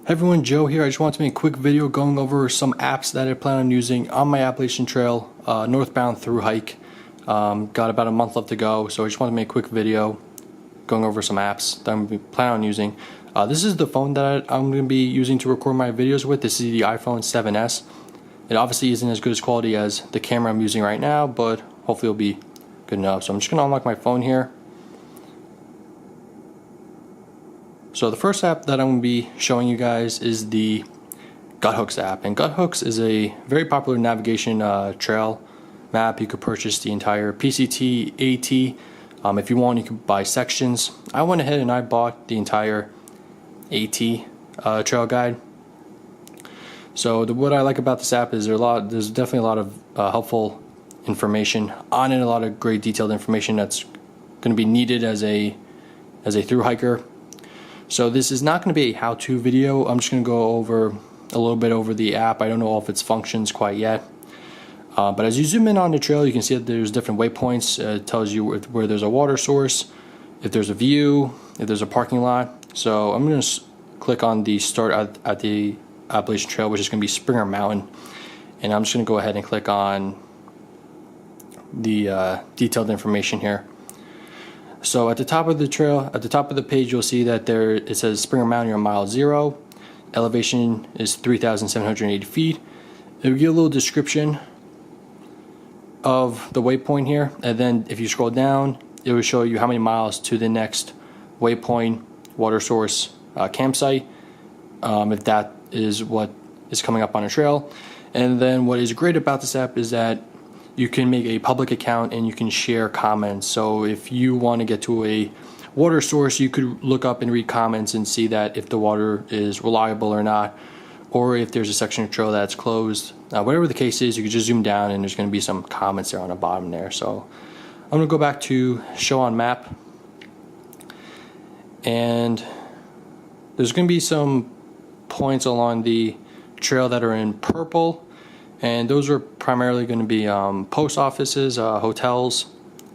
Hey everyone, Joe here. I just wanted to make a quick video going over some apps that I plan on using on my Appalachian Trail northbound through hike. Got about a month left to go, so I just wanted to make a quick video going over some apps that I'm planning on using. This is the phone that I'm going to be using to record my videos with. This is the iPhone 7s. It obviously isn't as good as quality as the camera I'm using right now, but hopefully it'll be good enough. So I'm just going to unlock my phone here. So the first app that I'm going to be showing you guys is the Guthooks app, and Guthooks is a very popular navigation trail map. You could purchase the entire PCT, AT. If you want, you can buy sections. I went ahead and I bought the entire AT trail guide. So what I like about this app is there's definitely a lot of helpful information on it, a lot of great detailed information that's going to be needed as a thru hiker. So this is not going to be a how-to video. I'm just going to go over a little bit over the app. I don't know if its functions quite yet. But as you zoom in on the trail, you can see that there's different waypoints. It tells you where there's a water source, if there's a view, if there's a parking lot. So I'm going to click on the start at the Appalachian Trail, which is going to be Springer Mountain. And I'm just going to go ahead and click on the detailed information here. So at the top of the trail, at the top of the page, you'll see that it says Springer Mountain, you're on mile 0. Elevation is 3,780 feet. It will give a little description of the waypoint here, and then if you scroll down, it will show you how many miles to the next waypoint, water source, campsite, if that is what is coming up on a trail. And then what is great about this app is that you can make a public account and you can share comments. So if you want to get to a water source, you could look up and read comments and see that if the water is reliable or not, or if there's a section of trail that's closed. Whatever the case is, you can just zoom down and there's going to be some comments there on the bottom there. So I'm going to go back to show on map, and there's going to be some points along the trail that are in purple. And those are primarily going to be post offices, hotels,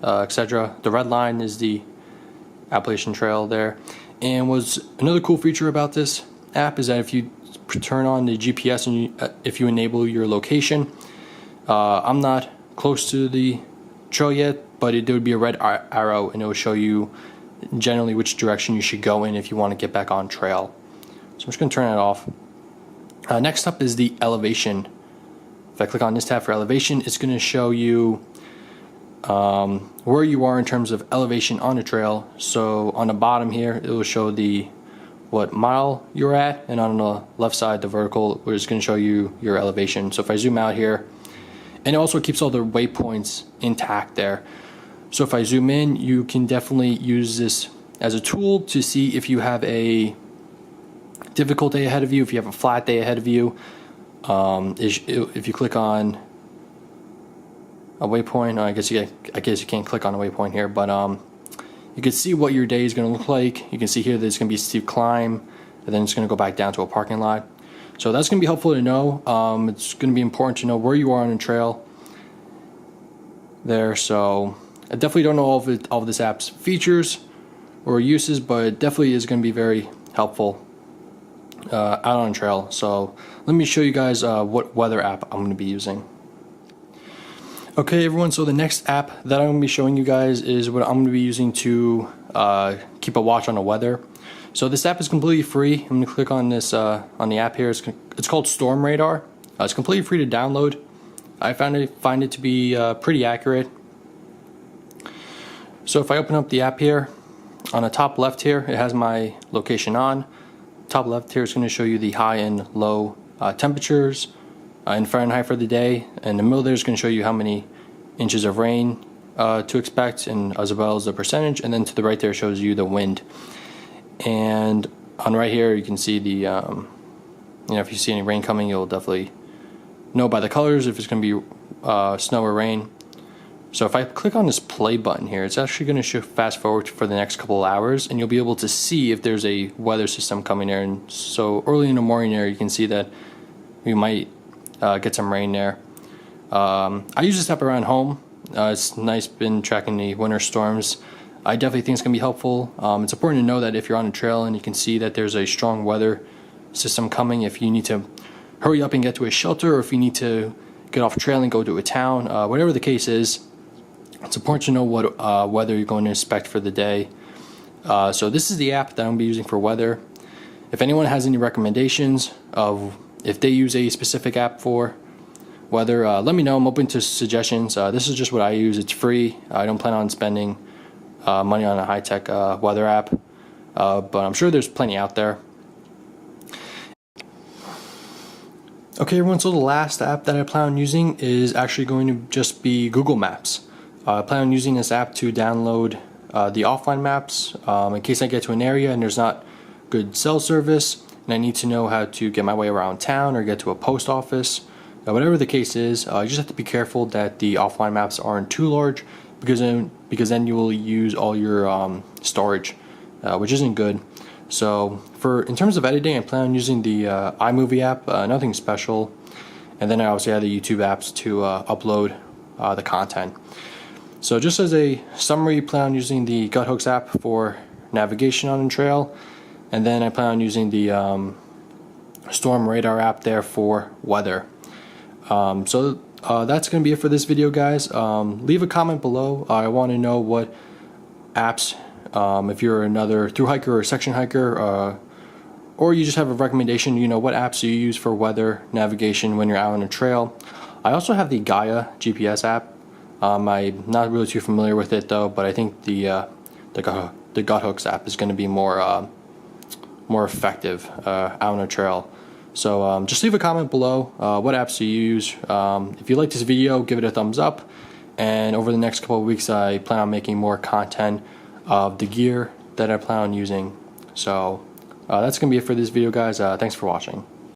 etc. The red line is the Appalachian Trail there. And another cool feature about this app is that if you turn on the GPS and if you enable your location, I'm not close to the trail yet, but there would be a red arrow and it will show you generally which direction you should go in if you want to get back on trail. So I'm just going to turn it off. Next up is the elevation. If I click on this tab for elevation, it's going to show you where you are in terms of elevation on the trail. So on the bottom here, it will show what mile you're at, and on the left side, the vertical, where it's going to show you your elevation. So if I zoom out here, and it also keeps all the waypoints intact there. So if I zoom in, you can definitely use this as a tool to see if you have a difficult day ahead of you, if you have a flat day ahead of you. If you click on a waypoint, I guess you can't click on a waypoint here, but you can see what your day is going to look like. You can see here that it's going to be a steep climb, and then it's going to go back down to a parking lot. So that's going to be helpful to know. It's going to be important to know where you are on the trail there. So I definitely don't know all of this app's features or uses, but it definitely is going to be very helpful out on trail. So let me show you guys what weather app I'm going to be using. Okay everyone, so the next app that I'm going to be showing you guys is what I'm going to be using to keep a watch on the weather. So this app is completely free. I'm going to click on this on the app here. It's called Storm Radar. It's completely free to download. I find it to be pretty accurate. So if I open up the app here, on the top left here, it has my location on. Top left here is going to show you the high and low temperatures in Fahrenheit for the day. In the middle there is going to show you how many inches of rain to expect, and as well as the percentage. And then to the right there shows you the wind. And on right here you can see the if you see any rain coming, you'll definitely know by the colors if it's going to be snow or rain. So if I click on this play button here, it's actually going to show fast forward for the next couple of hours, and you'll be able to see if there's a weather system coming there. And so early in the morning there, you can see that we might get some rain there. I use this app around home. It's nice, been tracking the winter storms. I definitely think it's going to be helpful. It's important to know that if you're on a trail and you can see that there's a strong weather system coming if you need to hurry up and get to a shelter, or if you need to get off trail and go to a town. Whatever the case is, it's important to know what weather you're going to expect for the day. So this is the app that I'm going to be using for weather. If anyone has any recommendations of if they use a specific app for weather, let me know. I'm open to suggestions. This is just what I use. It's free. I don't plan on spending money on a high-tech weather app, but I'm sure there's plenty out there. Okay, everyone, so the last app that I plan on using is actually going to just be Google Maps. I plan on using this app to download the offline maps in case I get to an area and there's not good cell service and I need to know how to get my way around town or get to a post office. Whatever the case is, you just have to be careful that the offline maps aren't too large, because then you will use all your storage, which isn't good. So in terms of editing, I plan on using the iMovie app, nothing special, and then I also have the YouTube apps to upload the content. So just as a summary, plan on using the Guthooks app for navigation on a trail, and then I plan on using the Storm Radar app there for weather. So that's going to be it for this video, guys. Leave a comment below. I want to know what apps, if you're another through hiker or section hiker, or you just have a recommendation, what apps do you use for weather navigation when you're out on a trail. I also have the Gaia GPS app. I'm not really too familiar with it though, but I think the Guthooks app is going to be more effective out on a trail. So just leave a comment below. What apps do you use? If you like this video, give it a thumbs up. And over the next couple of weeks, I plan on making more content of the gear that I plan on using. So that's going to be it for this video, guys. Thanks for watching.